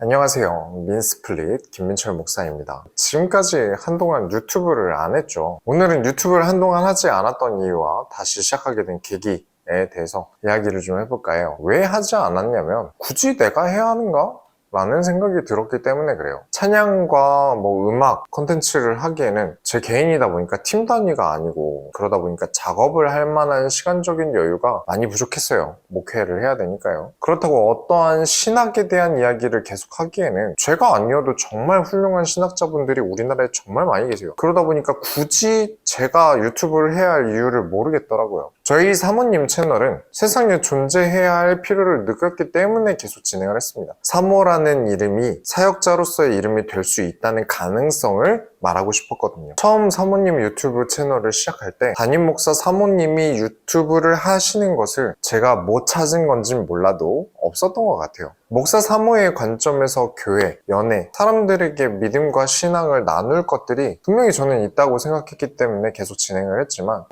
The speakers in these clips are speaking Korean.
안녕하세요. 민스플릿 김민철 목사입니다. 지금까지 한동안 유튜브를 안 했죠. 오늘은 유튜브를 한동안 하지 않았던 이유와 다시 시작하게 된 계기에 대해서 이야기를 좀 해볼까 해요. 왜 하지 않았냐면 굳이 내가 해야 하는가? 라는 생각이 들었기 때문에 그래요. 찬양과 음악 콘텐츠를 하기에는 제 개인이다 보니까 팀 단위가 아니고 그러다 보니까 작업을 할 만한 시간적인 여유가 많이 부족했어요. 목회를 해야 되니까요. 그렇다고 어떠한 신학에 대한 이야기를 계속 하기에는 제가 아니어도 정말 훌륭한 신학자분들이 우리나라에 정말 많이 계세요. 그러다 보니까 굳이 제가 유튜브를 해야 할 이유를 모르겠더라고요. 저희 사모님 채널은 세상에 존재해야 할 필요를 느꼈기 때문에 계속 진행을 했습니다. 사모라는 이름이 사역자로서의 이름이 될 수 있다는 가능성을 말하고 싶었거든요. 처음 사모님 유튜브 채널을 시작할 때 담임 목사 사모님이 유튜브를 하시는 것을 제가 못 찾은 건진 몰라도 없었던 것 같아요. 목사 사모의 관점에서 교회, 연애, 사람들에게 믿음과 신앙을 나눌 것들이 분명히 저는 있다고 생각했기 때문에 계속 진행을 했지만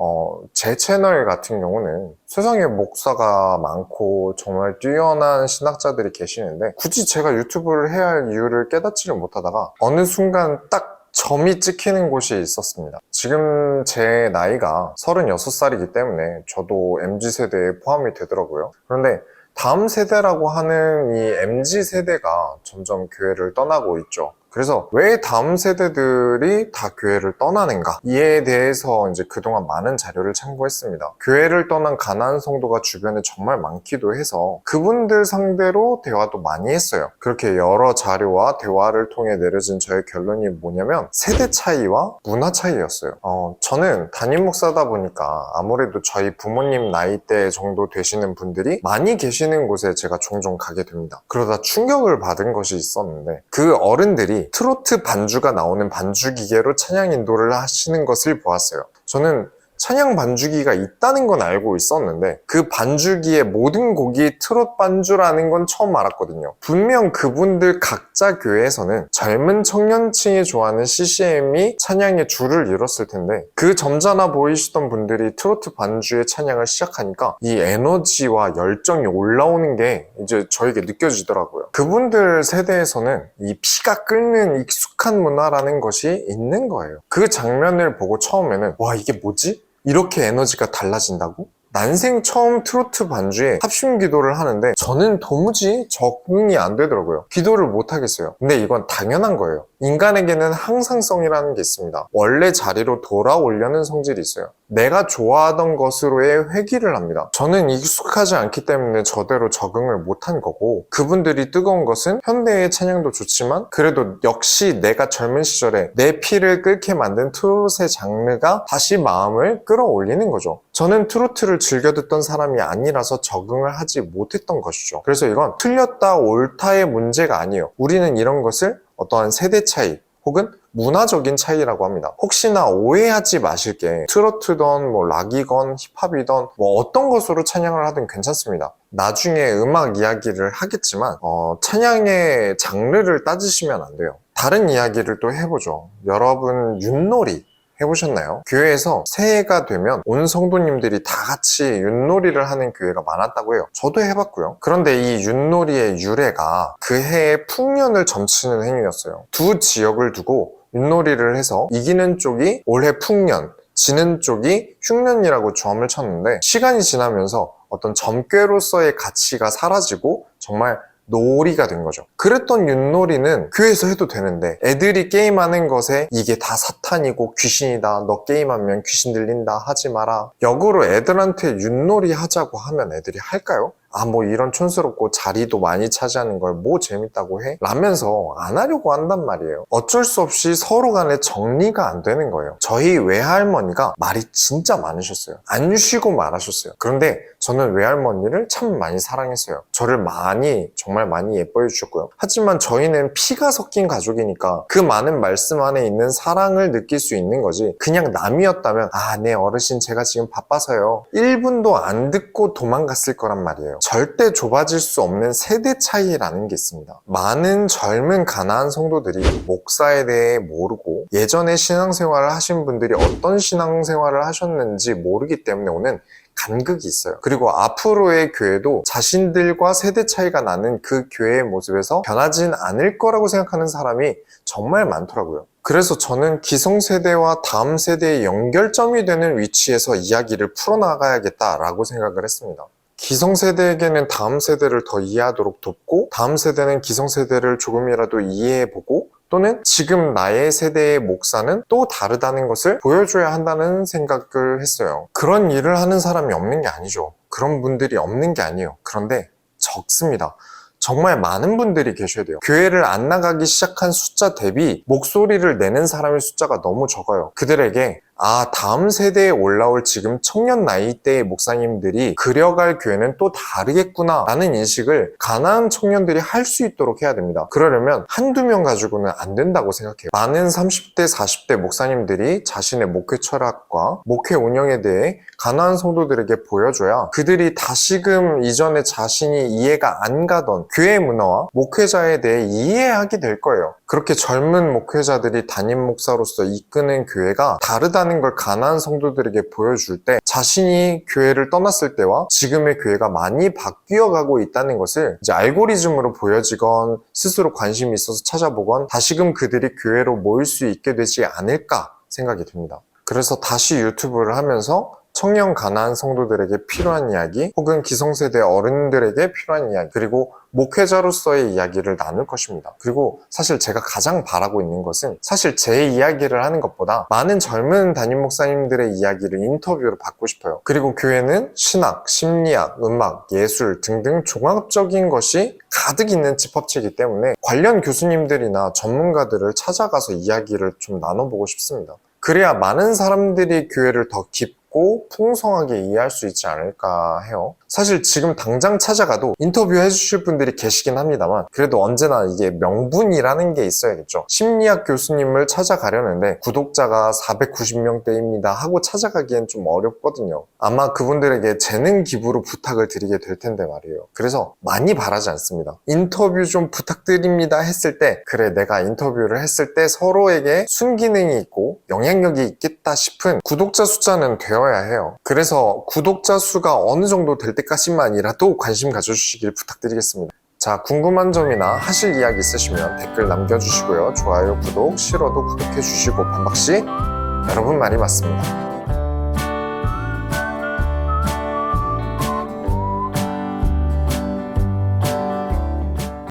제 채널 같은 경우는 세상에 목사가 많고 정말 뛰어난 신학자들이 계시는데 굳이 제가 유튜브를 해야 할 이유를 깨닫지를 못하다가 어느 순간 딱 점이 찍히는 곳이 있었습니다. 지금 제 나이가 36살이기 때문에 저도 MZ세대에 포함이 되더라고요. 그런데 다음 세대라고 하는 이 MZ세대가 점점 교회를 떠나고 있죠. 그래서 왜 다음 세대들이 다 교회를 떠나는가? 이에 대해서 이제 그동안 많은 자료를 참고했습니다. 교회를 떠난 가나안 성도가 주변에 정말 많기도 해서 그분들 상대로 대화도 많이 했어요. 그렇게 여러 자료와 대화를 통해 내려진 저의 결론이 뭐냐면 세대 차이와 문화 차이였어요. 저는 담임 목사다 보니까 아무래도 저희 부모님 나이대 정도 되시는 분들이 많이 계시는 곳에 제가 종종 가게 됩니다. 그러다 충격을 받은 것이 있었는데 그 어른들이 트로트 반주가 나오는 반주 기계로 찬양 인도를 하시는 것을 보았어요. 저는 찬양 반주기가 있다는 건 알고 있었는데 그 반주기의 모든 곡이 트롯 반주라는 건 처음 알았거든요. 분명 그분들 각자 교회에서는 젊은 청년층이 좋아하는 CCM이 찬양의 줄을 이뤘을 텐데 그 점잖아 보이시던 분들이 트로트 반주의 찬양을 시작하니까 이 에너지와 열정이 올라오는 게 이제 저에게 느껴지더라고요. 그분들 세대에서는 이 피가 끓는 익숙한 문화라는 것이 있는 거예요. 그 장면을 보고 처음에는 와 이게 뭐지? 이렇게 에너지가 달라진다고? 난생 처음 트로트 반주에 합심 기도를 하는데 저는 도무지 적응이 안 되더라고요. 기도를 못 하겠어요. 근데 이건 당연한 거예요. 인간에게는 항상성이라는 게 있습니다. 원래 자리로 돌아오려는 성질이 있어요. 내가 좋아하던 것으로의 회귀를 합니다. 저는 익숙하지 않기 때문에 저대로 적응을 못한 거고 그분들이 뜨거운 것은 현대의 찬양도 좋지만 그래도 역시 내가 젊은 시절에 내 피를 끓게 만든 트롯의 장르가 다시 마음을 끌어올리는 거죠. 저는 트로트를 즐겨 듣던 사람이 아니라서 적응을 하지 못했던 것이죠. 그래서 이건 틀렸다 옳다의 문제가 아니에요. 우리는 이런 것을 어떠한 세대 차이 혹은 문화적인 차이라고 합니다. 혹시나 오해하지 마실 게 트로트던 락이건 힙합이던 어떤 것으로 찬양을 하든 괜찮습니다. 나중에 음악 이야기를 하겠지만 찬양의 장르를 따지시면 안 돼요. 다른 이야기를 또 해보죠. 여러분 윷놀이 해보셨나요? 교회에서 새해가 되면 온 성도님들이 다 같이 윷놀이를 하는 교회가 많았다고 해요. 저도 해봤고요. 그런데 이 윷놀이의 유래가 그 해의 풍년을 점치는 행위였어요. 두 지역을 두고 윷놀이를 해서 이기는 쪽이 올해 풍년, 지는 쪽이 흉년이라고 점을 쳤는데 시간이 지나면서 어떤 점괘로서의 가치가 사라지고 정말 놀이가 된 거죠. 그랬던 윷놀이는 교회에서 해도 되는데 애들이 게임하는 것에 이게 다 사탄이고 귀신이다, 너 게임하면 귀신 들린다, 하지 마라. 역으로 애들한테 윷놀이 하자고 하면 애들이 할까요? 이런 촌스럽고 자리도 많이 차지하는 걸 재밌다고 해? 라면서 안 하려고 한단 말이에요. 어쩔 수 없이 서로 간에 정리가 안 되는 거예요. 저희 외할머니가 말이 진짜 많으셨어요. 안 쉬고 말하셨어요. 그런데 저는 외할머니를 참 많이 사랑했어요. 저를 정말 많이 예뻐해 주셨고요. 하지만 저희는 피가 섞인 가족이니까 그 많은 말씀 안에 있는 사랑을 느낄 수 있는 거지 그냥 남이었다면 네 어르신 제가 지금 바빠서요 1분도 안 듣고 도망갔을 거란 말이에요. 절대 좁아질 수 없는 세대 차이라는 게 있습니다. 많은 젊은 가나안 성도들이 목사에 대해 모르고 예전에 신앙생활을 하신 분들이 어떤 신앙생활을 하셨는지 모르기 때문에 오는 간극이 있어요. 그리고 앞으로의 교회도 자신들과 세대 차이가 나는 그 교회의 모습에서 변하진 않을 거라고 생각하는 사람이 정말 많더라고요. 그래서 저는 기성세대와 다음 세대의 연결점이 되는 위치에서 이야기를 풀어나가야겠다라고 생각을 했습니다. 기성세대에게는 다음 세대를 더 이해하도록 돕고, 다음 세대는 기성세대를 조금이라도 이해해보고, 또는 지금 나의 세대의 목사는 또 다르다는 것을 보여줘야 한다는 생각을 했어요. 그런 일을 하는 사람이 없는 게 아니죠. 그런 분들이 없는 게 아니에요. 그런데 적습니다. 정말 많은 분들이 계셔야 돼요. 교회를 안 나가기 시작한 숫자 대비 목소리를 내는 사람의 숫자가 너무 적어요. 그들에게 다음 세대에 올라올 지금 청년 나이대의 목사님들이 그려갈 교회는 또 다르겠구나 라는 인식을 가나안 청년들이 할 수 있도록 해야 됩니다. 그러려면 한두 명 가지고는 안 된다고 생각해요. 많은 30대, 40대 목사님들이 자신의 목회 철학과 목회 운영에 대해 가나안 성도들에게 보여줘야 그들이 다시금 이전에 자신이 이해가 안 가던 교회 문화와 목회자에 대해 이해하게 될 거예요. 그렇게 젊은 목회자들이 담임 목사로서 이끄는 교회가 다르다는 걸 가나안 성도들에게 보여줄 때 자신이 교회를 떠났을 때와 지금의 교회가 많이 바뀌어가고 있다는 것을 이제 알고리즘으로 보여지건 스스로 관심이 있어서 찾아보건 다시금 그들이 교회로 모일 수 있게 되지 않을까 생각이 듭니다. 그래서 다시 유튜브를 하면서 청년 가나안 성도들에게 필요한 이야기, 혹은 기성세대 어른들에게 필요한 이야기, 그리고 목회자로서의 이야기를 나눌 것입니다. 그리고 사실 제가 가장 바라고 있는 것은 사실 제 이야기를 하는 것보다 많은 젊은 담임 목사님들의 이야기를 인터뷰로 받고 싶어요. 그리고 교회는 신학, 심리학, 음악, 예술 등등 종합적인 것이 가득 있는 집합체이기 때문에 관련 교수님들이나 전문가들을 찾아가서 이야기를 좀 나눠보고 싶습니다. 그래야 많은 사람들이 교회를 더 깊고 풍성하게 이해할 수 있지 않을까 해요. 사실 지금 당장 찾아가도 인터뷰 해주실 분들이 계시긴 합니다만 그래도 언제나 이게 명분이라는 게 있어야겠죠. 심리학 교수님을 찾아가려는데 구독자가 490명대입니다 하고 찾아가기엔 좀 어렵거든요. 아마 그분들에게 재능 기부로 부탁을 드리게 될 텐데 말이에요. 그래서 많이 바라지 않습니다. 인터뷰 좀 부탁드립니다 했을 때 그래 내가 인터뷰를 했을 때 서로에게 순기능이 있고 영향력이 있겠다 싶은 구독자 숫자는 되어야 해요. 그래서 구독자 수가 어느 정도 될 때까지만이라도 관심 가져주시길 부탁드리겠습니다. 자, 궁금한 점이나 하실 이야기 있으시면 댓글 남겨주시고요. 좋아요, 구독, 싫어도 구독해주시고 반박시 여러분 말이 맞습니다.